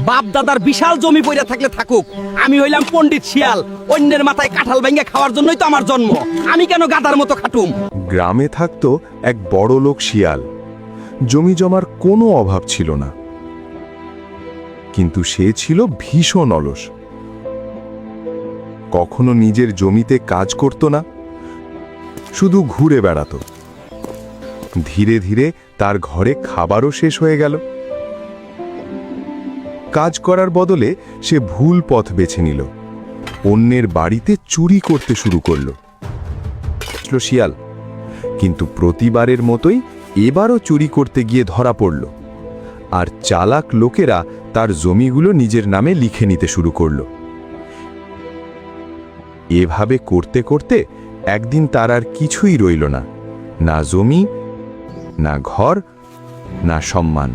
বাপ দাদার বিশাল জমি পড়ে থাকলে থাকুক, আমি হইলাম পণ্ডিত শিয়াল। অন্যের মাথায় কাঁঠাল ভেঙে খাওয়ার জন্যই তো আমার জন্ম। আমি কেন গাদার মতো খাটুম? গ্রামে থাকত এক বড় লোক শিয়াল। জমি জমার কোনো অভাব ছিল না, কিন্তু সে ছিল ভীষণ অলস। কখনো নিজের জমিতে কাজ করত না, শুধু ঘুরে বেড়াতো। ধীরে ধীরে তার ঘরে খাবারও শেষ হয়ে গেল। কাজ করার বদলে সে ভুল পথ বেছে নিল, অন্যের বাড়িতে চুরি করতে শুরু করল। শিয়াল কিন্তু প্রতিবারের মতোই এবারও চুরি করতে গিয়ে ধরা পড়ল, আর চালাক লোকেরা তার জমিগুলো নিজের নামে লিখে নিতে শুরু করল। এভাবে করতে করতে একদিন তার আর কিছুই রইল না, না জমি, না ঘর, না সম্মান।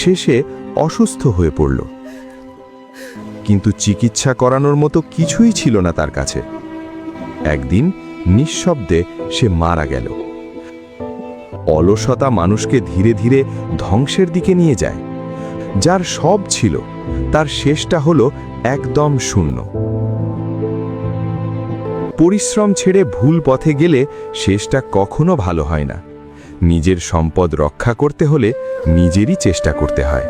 শেষে অসুস্থ হয়ে পড়ল, কিন্তু চিকিৎসা করানোর মতো কিছুই ছিল না তার কাছে। একদিন নিঃশব্দে সে মারা গেল। অলসতা মানুষকে ধীরে ধীরে ধ্বংসের দিকে নিয়ে যায়। যার সব ছিল, তার শেষটা হলো একদম শূন্য। পরিশ্রম ছেড়ে ভুল পথে গেলে শেষটা কখনো ভালো হয় না। নিজের সম্পদ রক্ষা করতে হলে নিজেরই চেষ্টা করতে হয়।